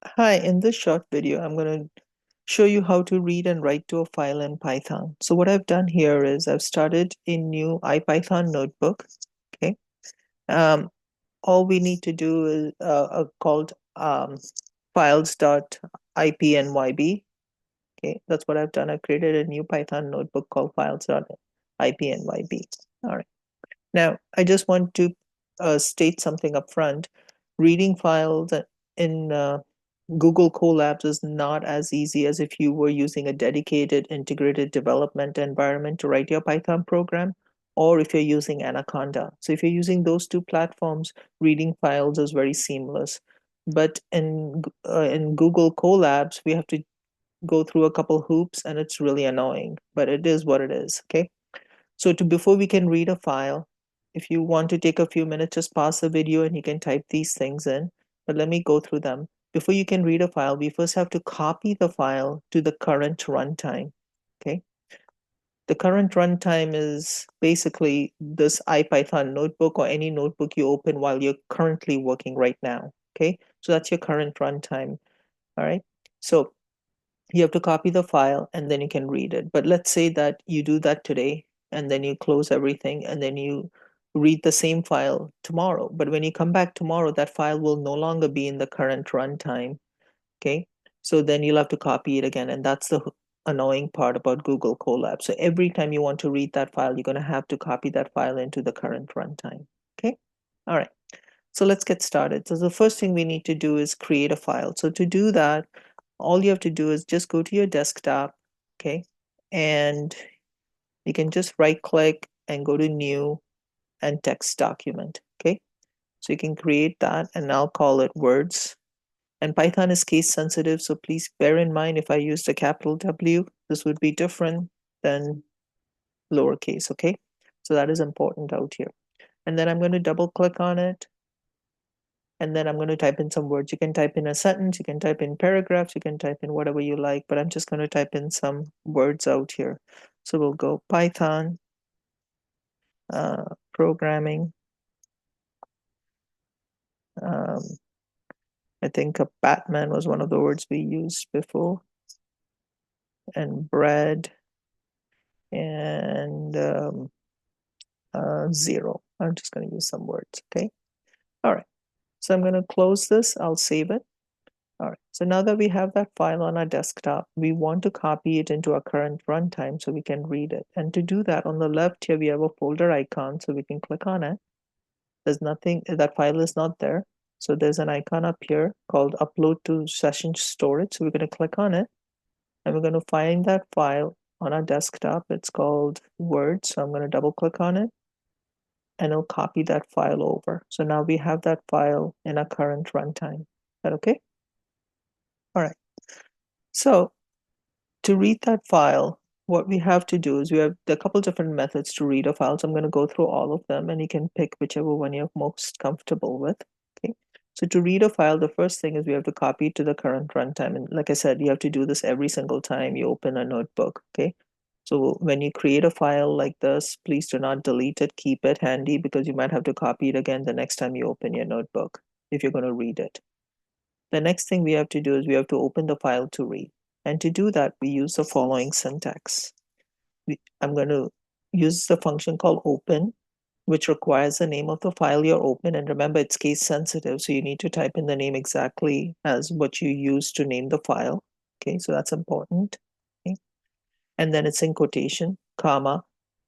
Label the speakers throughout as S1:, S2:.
S1: Hi, in this short video, I'm going to show you how to read and write to a file in Python. So what I've done here is I've started a new IPython notebook. Okay. Um, all we need to do is called files.ipnyb. Okay, that's what I've done. I've created a new Python notebook called files.ipnyb. All right. Now, I just want to state something up front. Reading files in Google Colabs is not as easy as if you were using a dedicated integrated development environment to write your Python program, or if you're using Anaconda. So if you're using those two platforms, reading files is very seamless. But in Google Colabs, we have to go through a couple hoops, and it's really annoying. But it is what it is. Okay. So before we can read a file, if you want to take a few minutes, just pause the video and you can type these things in. But let me go through them. Before you can read a file, we first have to copy the file to the current runtime. Okay. The current runtime is basically this IPython notebook or any notebook you open while you're currently working right now. Okay. So that's your current runtime. All right. So you have to copy the file and then you can read it. But let's say that you do that today and then you close everything and then you read the same file tomorrow. But when you come back tomorrow, that file will no longer be in the current runtime. Okay. So then you'll have to copy it again. And that's the annoying part about Google Colab. So every time you want to read that file, you're going to have to copy that file into the current runtime. Okay. All right. So let's get started. So the first thing we need to do is create a file. So to do that, all you have to do is just go to your desktop, okay? And you can just right click and go to new and text document, okay? So you can create that and I'll call it words. And Python is case sensitive, so please bear in mind if I use the capital W, this would be different than lowercase, okay? So that is important out here. And then I'm going to double click on it. And then I'm going to type in some words. You can type in a sentence, you can type in paragraphs, you can type in whatever you like, but I'm just going to type in some words out here. So we'll go Python, programming. Um, I think a Batman was one of the words we used before, and bread, and zero. I'm just going to use some words, okay? All right, so I'm going to close this, I'll save it. All right, so now that we have that file on our desktop, we want to copy it into our current runtime so we can read it. And to do that, on the left here, we have a folder icon, so we can click on it. There's nothing, that file is not there. So there's an icon up here called Upload to Session Storage. So we're going to click on it, and we're going to find that file on our desktop. It's called Word. So I'm going to double click on it, and it'll copy that file over. So now we have that file in our current runtime. Is that okay? All right. So to read that file, what we have to do is we have a couple different methods to read a file. So I'm going to go through all of them and you can pick whichever one you're most comfortable with. Okay. So to read a file, the first thing is we have to copy it to the current runtime. And like I said, you have to do this every single time you open a notebook. Okay. So when you create a file like this, please do not delete it. Keep it handy because you might have to copy it again the next time you open your notebook if you're going to read it. The next thing we have to do is we have to open the file to read. And to do that, we use the following syntax. I'm going to use the function called open, which requires the name of the file you're open. And remember, it's case sensitive, so you need to type in the name exactly as what you use to name the file. Okay, so that's important. Okay. And then it's in quotation, comma,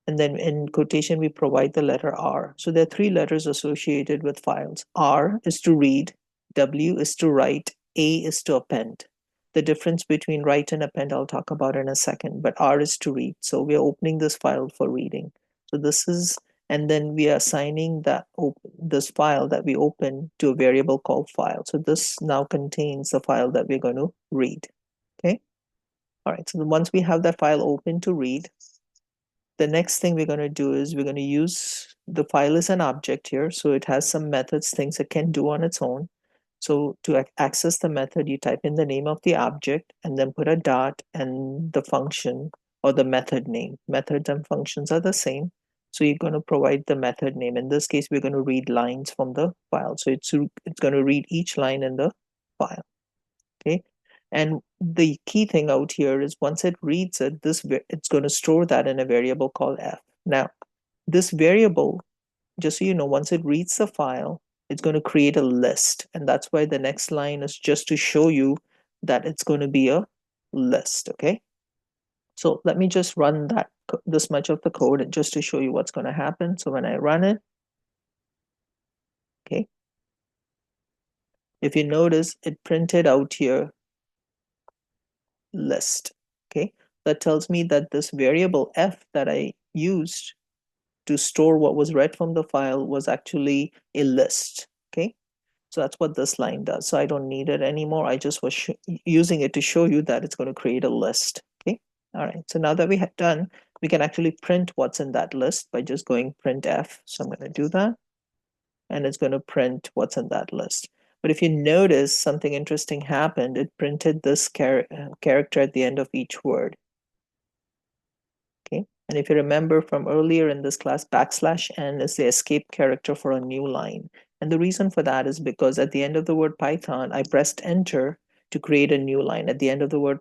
S1: and then in quotation, we provide the letter R. So there are three letters associated with files. R is to read, W is to write, A is to append. The difference between write and append I'll talk about in a second, but R is to read. So we are opening this file for reading. So this is, and then we are assigning this file that we open to a variable called file. So this now contains the file that we're going to read. Okay. All right. So once we have that file open to read, the next thing we're going to do is we're going to use the file as an object here. So it has some methods, things it can do on its own. So to access the method, you type in the name of the object and then put a dot and the function or the method name. Methods and functions are the same. So you're going to provide the method name. In this case, we're going to read lines from the file. So it's going to read each line in the file. And the key thing out here is once it reads it, it's going to store that in a variable called f. Now, this variable, just so you know, once it reads the file, it's going to create a list. And that's why the next line is just to show you that it's going to be a list, okay? So let me just run this much of the code just to show you what's going to happen. So when I run it, okay, if you notice, it printed out here list, okay? That tells me that this variable f that I used to store what was read from the file was actually a list, okay? So that's what this line does. So I don't need it anymore. I just was using it to show you that it's going to create a list, okay? All right, so now that we have done, we can actually print what's in that list by just going printf. So I'm going to do that, and it's going to print what's in that list. But if you notice, something interesting happened. It printed this character at the end of each word. Okay, and if you remember from earlier in this class, \n is the escape character for a new line. And the reason for that is because at the end of the word Python, I pressed enter to create a new line. At the end of the word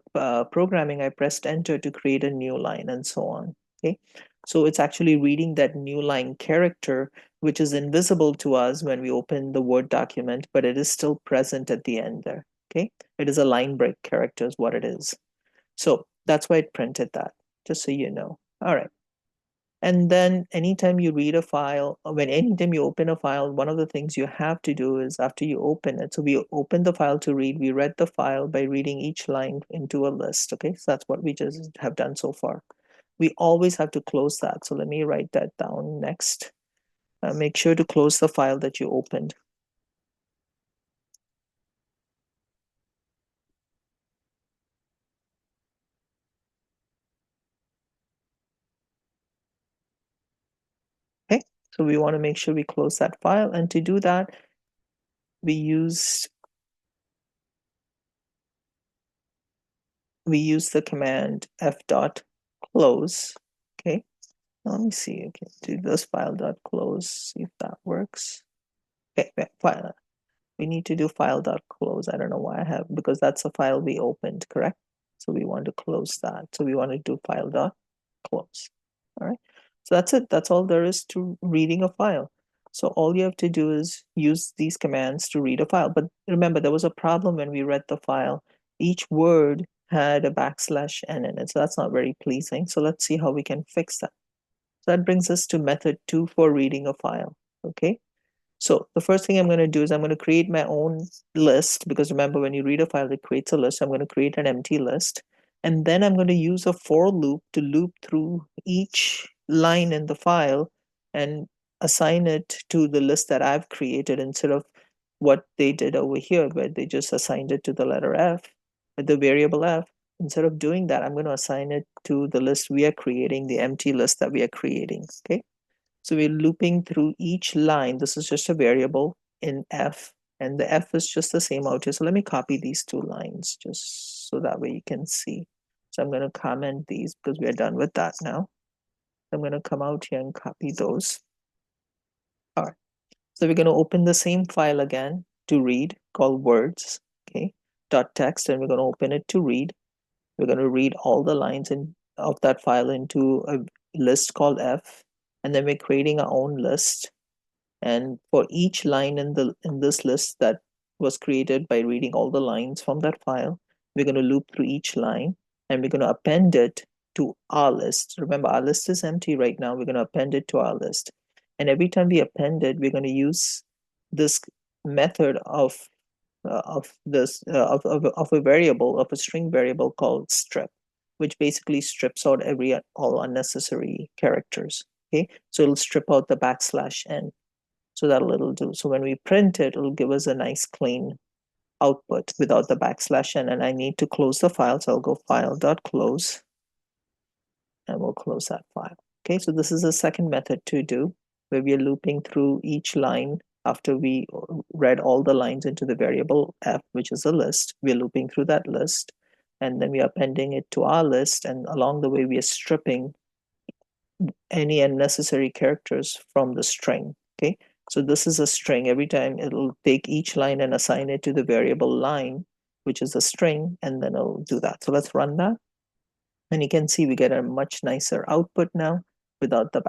S1: programming, I pressed enter to create a new line, and so on. Okay, so it's actually reading that new line character, which is invisible to us when we open the Word document, but it is still present at the end there. Okay, it is a line break character is what it is. So that's why it printed that, just so you know. All right. And then anytime you read a file, or anytime you open a file, one of the things you have to do is after you open it, so we open the file to read, we read the file by reading each line into a list, okay? So that's what we just have done so far. We always have to close that. So let me write that down next. Make sure to close the file that you opened. Okay, so we want to make sure we close that file. And to do that, we use the command f.close. Okay, let me see. Okay, do this file.close, see if that works. Okay, file. We need to do file.close. I don't know why I have, because that's a file we opened, correct? So we want to close that. So we want to do file.close. All right. So that's it. That's all there is to reading a file. So all you have to do is use these commands to read a file. But remember, there was a problem when we read the file. Each word had a \n in it. So that's not very pleasing. So let's see how we can fix that. So that brings us to method 2 for reading a file. Okay. So the first thing I'm going to do is I'm going to create my own list, because remember, when you read a file, it creates a list. I'm going to create an empty list. And then I'm going to use a for loop to loop through each line in the file and assign it to the list that I've created, instead of what they did over here, where they just assigned it to the letter F, with the variable F. Instead of doing that, I'm going to assign it to the list we are creating, the empty list that we are creating, okay? So we're looping through each line. This is just a variable in F, and the F is just the same out here. So let me copy these two lines just so that way you can see. So I'm going to comment these because we are done with that now. I'm going to come out here and copy those. All right. So we're going to open the same file again to read, called words, okay, .text, and we're going to open it to read. We're going to read all the lines of that file into a list called F, and then we're creating our own list. And for each line in this list that was created by reading all the lines from that file, we're going to loop through each line, and we're going to append it to our list. Remember, our list is empty right now. We're going to append it to our list. And every time we append it, we're going to use this method of a variable, of a string variable called strip, which basically strips out all unnecessary characters. Okay, so it'll strip out the \n. So that'll it'll do. So when we print it, it'll give us a nice clean output without the \n. And I need to close the file, so I'll go file.close, and we'll close that file. Okay, so this is the second method to do, where we are looping through each line after we read all the lines into the variable f, which is a list. We're looping through that list, and then we are appending it to our list, and along the way we are stripping any unnecessary characters from the string. Okay, so this is a string. Every time it'll take each line and assign it to the variable line, which is a string, and then it'll do that. So let's run that. And you can see we get a much nicer output now without the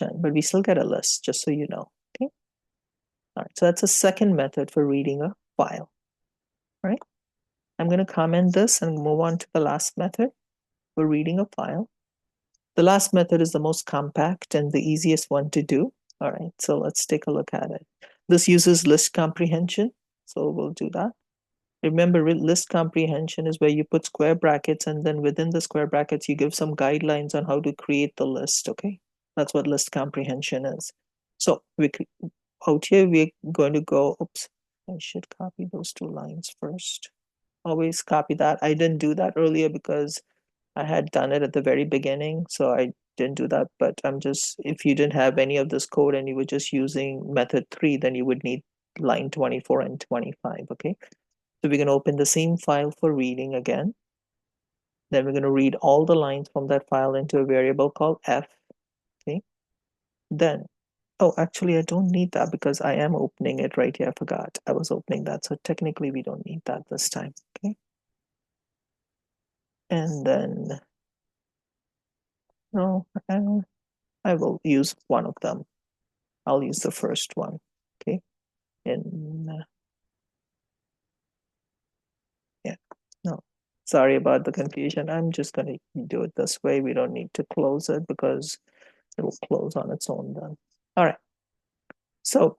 S1: \n, but we still get a list, just so you know. Okay. All right, so that's a second method for reading a file. All right. I'm going to comment this and move on to the last method for reading a file. The last method is the most compact and the easiest one to do. All right, so let's take a look at it. This uses list comprehension, so we'll do that. Remember, list comprehension is where you put square brackets, and then within the square brackets, you give some guidelines on how to create the list, okay? That's what list comprehension is. So out here, we're going to go, oops, I should copy those two lines first. Always copy that. I didn't do that earlier because I had done it at the very beginning, so I didn't do that. But I'm just, if you didn't have any of this code and you were just using method 3, then you would need line 24 and 25, okay? So we're going to open the same file for reading again. Then we're going to read all the lines from that file into a variable called f, okay? Then, oh, actually, I don't need that because I am opening it right here. I forgot I was opening that. So technically, we don't need that this time, okay? And then, no, I will use one of them. I'll use the first one, okay? And yeah, no, sorry about the confusion. I'm just going to do it this way. We don't need to close it because it will close on its own then. All right. So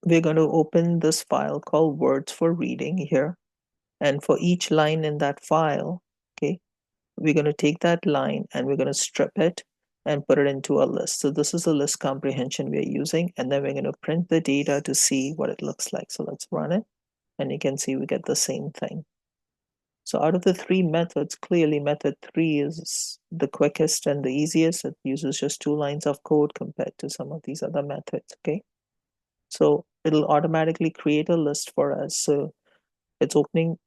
S1: we're going to open this file called words for reading here. And for each line in that file, okay, we're going to take that line and we're going to strip it and put it into a list. So this is a list comprehension we're using, and then we're going to print the data to see what it looks like. So let's run it, and you can see we get the same thing. So out of the 3 methods, clearly method 3 is the quickest and the easiest. It uses just 2 lines of code compared to some of these other methods, okay? So it'll automatically create a list for us. So it's opening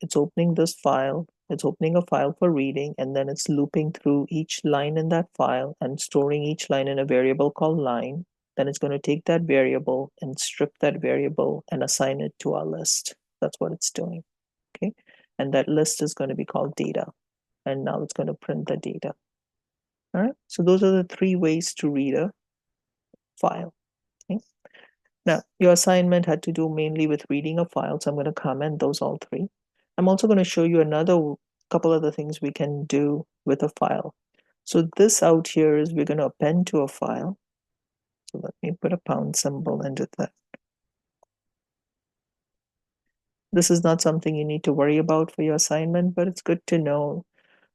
S1: this file, it's opening a file for reading, and then it's looping through each line in that file and storing each line in a variable called line. Then it's going to take that variable and strip that variable and assign it to our list. That's what it's doing, okay? And that list is going to be called data. And now it's going to print the data. All right, so those are the 3 ways to read a file, okay? Now, your assignment had to do mainly with reading a file, so I'm going to comment those all 3. I'm also going to show you another couple other things we can do with a file. So this out here is we're going to append to a file. So let me put a pound symbol into that. This is not something you need to worry about for your assignment, but it's good to know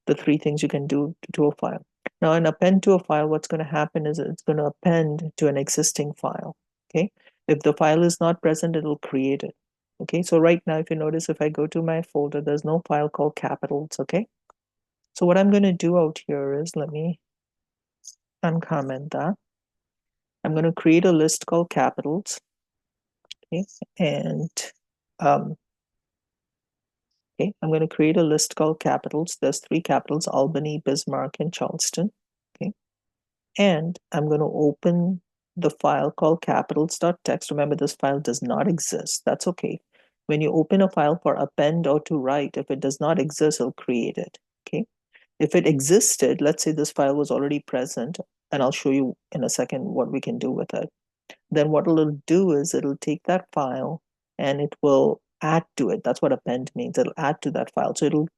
S1: the 3 things you can do to a file. Now, in append to a file, what's going to happen is it's going to append to an existing file, okay? If the file is not present, it'll create it, okay? So right now, if you notice, if I go to my folder, there's no file called capitals, okay? So what I'm going to do out here is, let me uncomment that. I'm going to create a list called capitals, okay? And, okay, I'm going to create a list called capitals. There's 3 capitals, Albany, Bismarck, and Charleston, okay? And I'm going to open the file called capitals.txt. Remember, this file does not exist. That's okay. When you open a file for append or to write, if it does not exist, it'll create it, okay? If it existed, let's say this file was already present, and I'll show you in a second what we can do with it. Then what it'll do is it'll take that file and it will add to it. That's what append means. It'll add to that file. So it'll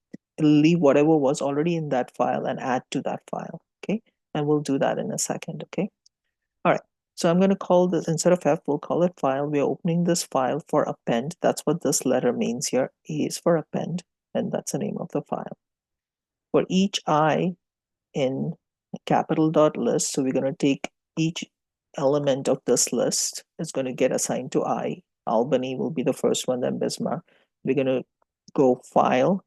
S1: leave whatever was already in that file and add to that file, okay? And we'll do that in a second, okay? All right, so I'm going to call this, instead of F, we'll call it file. We're opening this file for append. That's what this letter means here. E is for append, and that's the name of the file. For each I in capital.list, so we're going to take each element of this list is going to get assigned to I. Albany will be the first one, then Bismarck. We're going to go file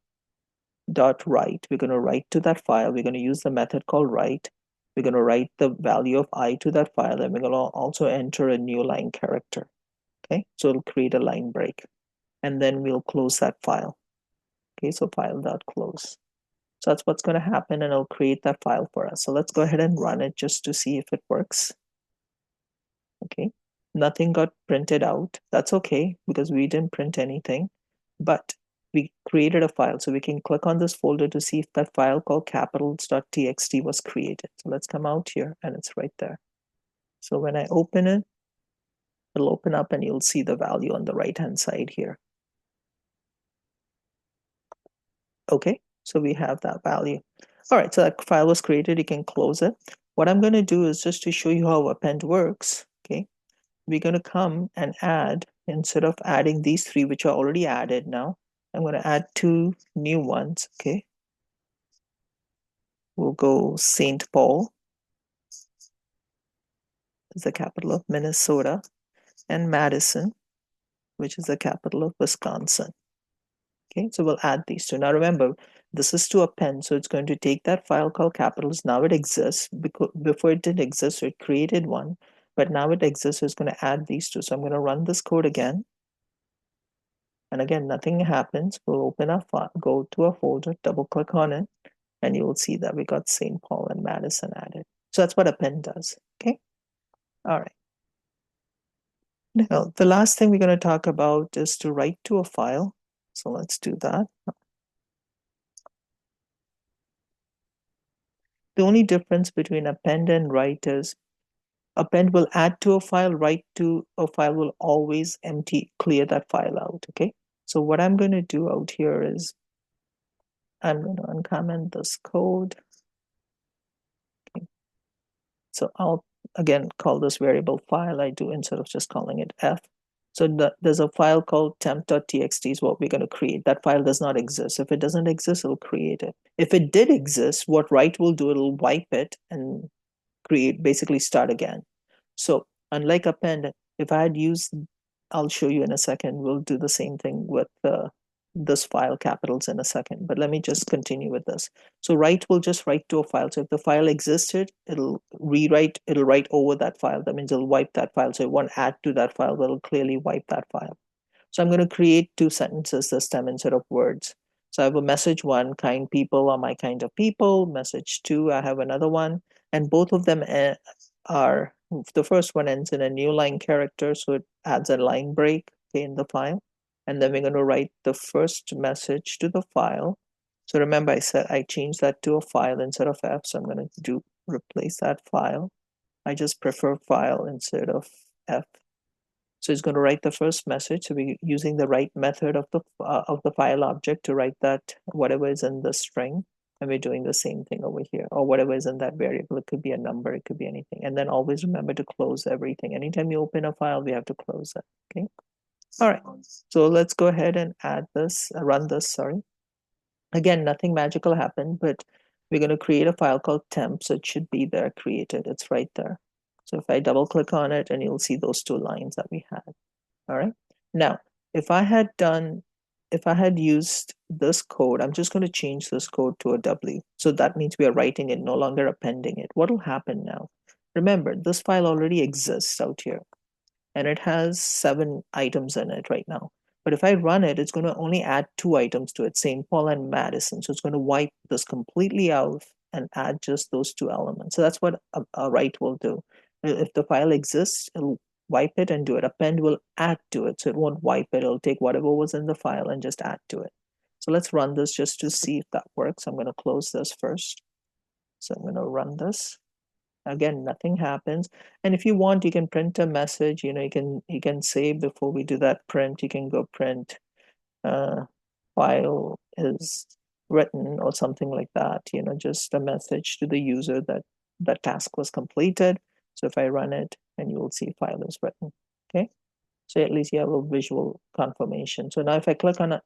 S1: dot write. We're going to write to that file. We're going to use the method called write. We're going to write the value of I to that file, and we're going to also enter a new line character, okay? So it'll create a line break, and then we'll close that file, okay? So file.close. So that's what's going to happen, and it'll create that file for us. So let's go ahead and run it just to see if it works, okay? Nothing got printed out. That's okay, because we didn't print anything. but we created a file. So we can click on this folder to see if that file called capitals.txt was created. So let's come out here and it's right there. So when I open it, it'll open up and you'll see the value on the right-hand side here. Okay, so we have that value. All right, so that file was created. You can close it. What I'm going to do is just to show you how append works. Okay, we're going to come and add, instead of adding these three, which are already added now, I'm going to add two new ones. Okay, we'll go St. Paul is the capital of Minnesota, and Madison, which is the capital of Wisconsin. Okay, so we'll add these two. Now remember, this is to append, so it's going to take that file called capitals. Now it exists, because before it didn't exist, so it created one, but now it exists, so it's going to add these two. So I'm going to run this code again. And again, nothing happens. We'll open our file, go to a folder, double click on it, and you will see that we got St. Paul and Madison added. So that's what append does. Okay. All right. Now, the last thing we're going to talk about is to write to a file. So let's do that. The only difference between append and write is append will add to a file, write to a file will always clear that file out. Okay. So what I'm going to do out here is I'm going to uncomment this code. Okay. So I'll again call this variable file I do instead of just calling it F. So there's a file called temp.txt is what we're going to create. That file does not exist. If it doesn't exist, it'll create it. If it did exist, what write will do, it'll wipe it and basically start again. So unlike append, if I had used, I'll show you in a second, we'll do the same thing with this file capitals in a second, but let me just continue with this. So write will just write to a file. So if the file existed, it'll write over that file. That means it'll wipe that file. So it won't add to that file, but it'll clearly wipe that file. So I'm going to create two sentences this time instead of words. So I have a message one, kind people are my kind of people. Message two, I have another one. And both of them are, the first one ends in a new line character, so it adds a line break in the file. And then we're going to write the first message to the file. So remember I said I changed that to a file instead of F, so I'm going to replace that file. I just prefer file instead of F. So it's going to write the first message. So we're using the write method of the file object to write that whatever is in the string. And we're doing the same thing over here, or whatever is in that variable. It could be a number, it could be anything. And then always remember to close everything. Anytime you open a file, we have to close it. Okay. All right. So let's go ahead and add this, run this, sorry. Again, nothing magical happened, but we're going to create a file called temp. So it should be there created. It's right there. So if I double click on it, and you'll see those two lines that we had. All right. Now, if I had used this code, I'm just going to change this code to a W. So that means we are writing it, no longer appending it. What will happen now? Remember, this file already exists out here, and it has 7 items in it right now. But if I run it, it's going to only add 2 items to it, St. Paul and Madison. So it's going to wipe this completely out and add just those 2 elements. So that's what a write will do. If the file exists, it'll wipe it and do it. Append will add to it. So it won't wipe it. It'll take whatever was in the file and just add to it. So let's run this just to see if that works. I'm going to close this first. So I'm going to run this. Again, nothing happens. And if you want, you can print a message. You can save before we do that print. You can go print file is written or something like that. Just a message to the user that the task was completed. So if I run it, and you will see file is written. Okay. So at least you have a visual confirmation. So now if I click on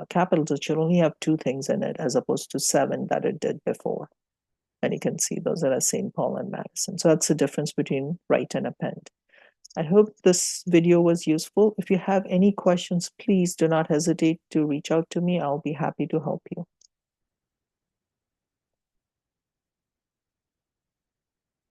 S1: capitals, it should only have 2 things in it as opposed to 7 that it did before. And you can see those are St. Paul and Madison. So that's the difference between write and append. I hope this video was useful. If you have any questions, please do not hesitate to reach out to me. I'll be happy to help you.